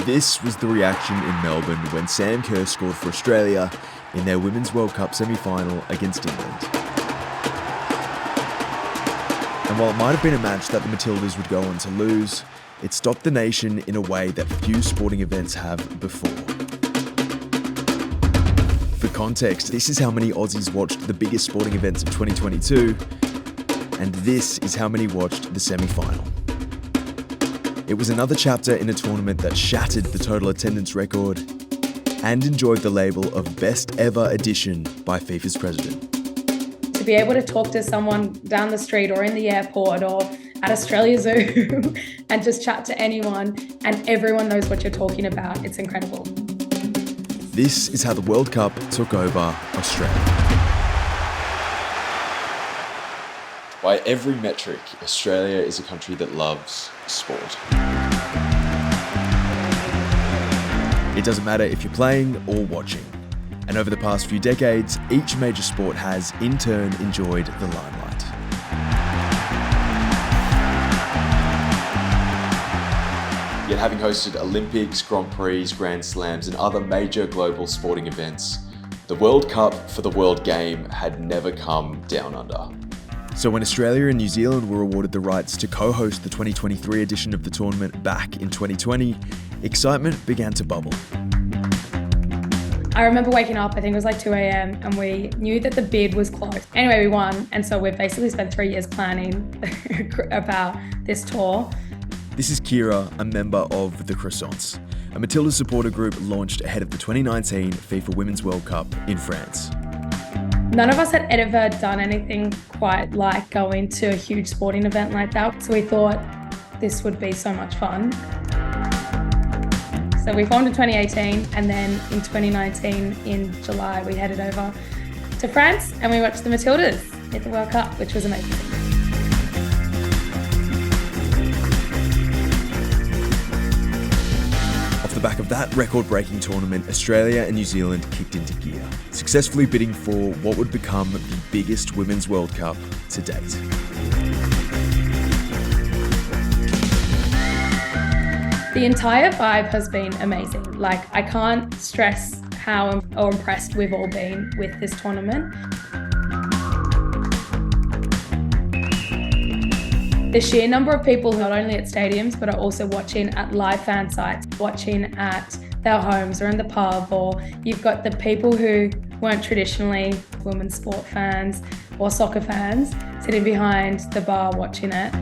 This was the reaction in Melbourne when Sam Kerr scored for Australia in their Women's World Cup semi-final against England. And while it might have been a match that the Matildas would go on to lose, it stopped the nation in a way that few sporting events have before. For context, this is how many Aussies watched the biggest sporting events of 2022, and this is how many watched the semi-final. It was another chapter in a tournament that shattered the total attendance record and enjoyed the label of best ever edition by FIFA's president. To be able to talk to someone down the street or in the airport or at Australia Zoo and just chat to anyone and everyone knows what you're talking about, it's incredible. This is how the World Cup took over Australia. By every metric, Australia is a country that loves sport. It doesn't matter if you're playing or watching. And over the past few decades, each major sport has, in turn, enjoyed the limelight. Yet having hosted Olympics, Grand Prix, Grand Slams, and other major global sporting events, the World Cup for the World Game had never come down under. So when Australia and New Zealand were awarded the rights to co-host the 2023 edition of the tournament back in 2020, excitement began to bubble. I remember waking up, I think it was like 2 a.m, and we knew that the bid was close. Anyway, we won, and so we've basically spent 3 years planning about this tour. This is Kira, a member of the Croissants, a Matilda supporter group launched ahead of the 2019 FIFA Women's World Cup in France. None of us had ever done anything quite like going to a huge sporting event like that, so we thought this would be so much fun. So we formed in 2018, and then in 2019, in July, we headed over to France and we watched the Matildas at the World Cup, which was amazing. Off the back of that record-breaking tournament, Australia and New Zealand kicked into gear, successfully bidding for what would become the biggest Women's World Cup to date. The entire vibe has been amazing. Like, I can't stress how impressed we've all been with this tournament. The sheer number of people not only at stadiums, but are also watching at live fan sites, watching at their homes or in the pub, or you've got the people who weren't traditionally women's sport fans or soccer fans sitting behind the bar watching it.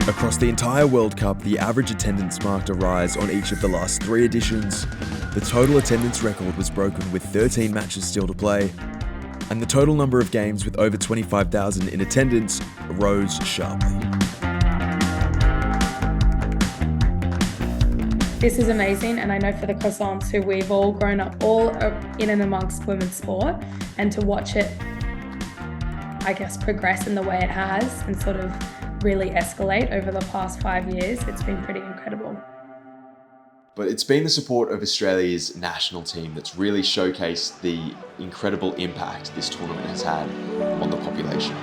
Across the entire World Cup, the average attendance marked a rise on each of the last 3 editions. The total attendance record was broken with 13 matches still to play, and the total number of games with over 25,000 in attendance rose sharply. This is amazing, and I know for the Croissants, who we've all grown up all in and amongst women's sport, and to watch it, I guess, progress in the way it has and sort of really escalate over the past 5 years, it's been pretty incredible. But it's been the support of Australia's national team that's really showcased the incredible impact this tournament has had on the population.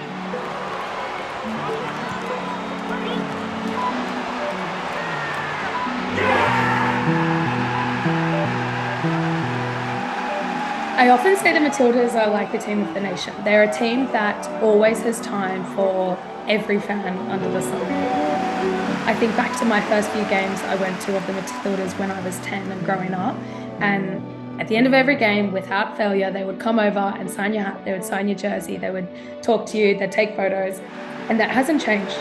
I often say the Matildas are like the team of the nation. They're a team that always has time for every fan under the sun. I think back to my first few games I went to of the Matildas when I was 10 and growing up, and at the end of every game, without failure, they would come over and sign your hat, they would sign your jersey, they would talk to you, they'd take photos, and that hasn't changed.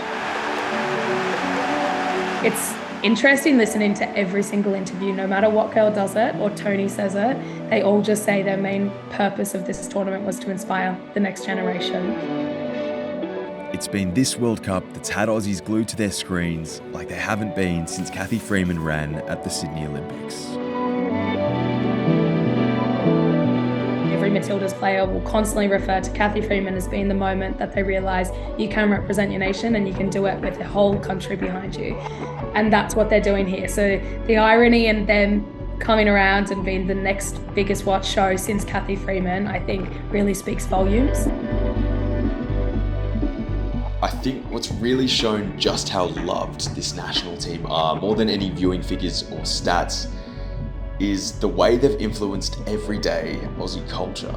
It's interesting listening to every single interview, no matter what girl does it or Tony says it, they all just say their main purpose of this tournament was to inspire the next generation. It's been this World Cup that's had Aussies glued to their screens like they haven't been since Cathy Freeman ran at the Sydney Olympics. Every Matildas player will constantly refer to Cathy Freeman as being the moment that they realise you can represent your nation and you can do it with the whole country behind you. And that's what they're doing here. So the irony in them coming around and being the next biggest watch show since Cathy Freeman, I think really speaks volumes. I think what's really shown just how loved this national team are, more than any viewing figures or stats, is the way they've influenced everyday Aussie culture.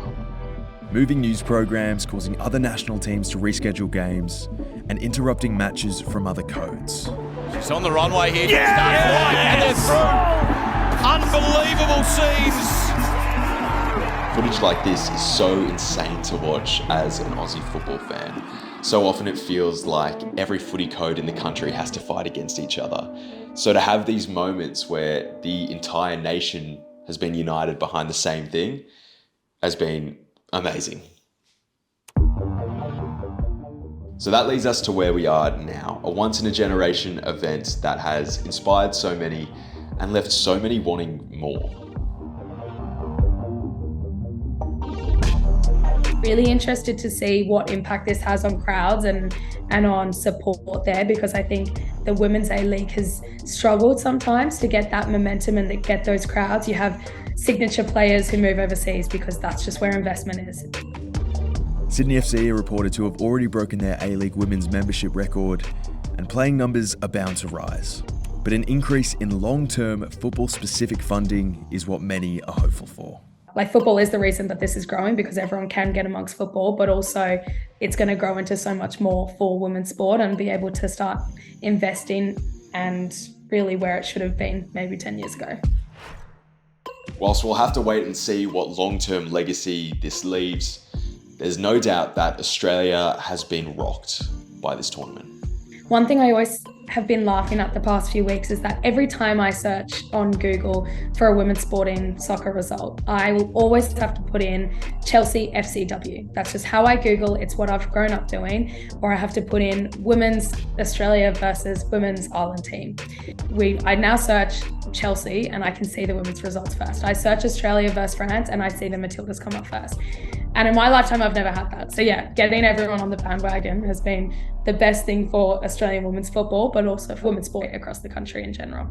Moving news programs, causing other national teams to reschedule games, and interrupting matches from other codes. She's on the runway here. And they're through. Unbelievable scenes. Footage like this is so insane to watch as an Aussie football fan. So often it feels like every footy code in the country has to fight against each other. So to have these moments where the entire nation has been united behind the same thing has been amazing. So that leads us to where we are now, a once-in-a-generation event that has inspired so many and left so many wanting more. Really interested to see what impact this has on crowds and on support there, because I think the Women's A-League has struggled sometimes to get that momentum and to get those crowds. You have signature players who move overseas because that's just where investment is. Sydney FC are reported to have already broken their A-League women's membership record, and playing numbers are bound to rise. But an increase in long-term football-specific funding is what many are hopeful for. Like, football is the reason that this is growing, because everyone can get amongst football, but also it's going to grow into so much more for women's sport and be able to start investing and really where it should have been maybe 10 years ago. Whilst we'll have to wait and see what long-term legacy this leaves, there's no doubt that Australia has been rocked by this tournament. One thing I always have been laughing at the past few weeks is that every time I search on Google for a women's sporting soccer result, I will always have to put in Chelsea FCW. That's just how I Google. It's what I've grown up doing. Or I have to put in women's Australia versus women's Ireland team. I now search Chelsea and I can see the women's results first. I search Australia versus France and I see the Matildas come up first. And in my lifetime, I've never had that. So yeah, getting everyone on the bandwagon has been the best thing for Australian women's football, but also for women's sport across the country in general.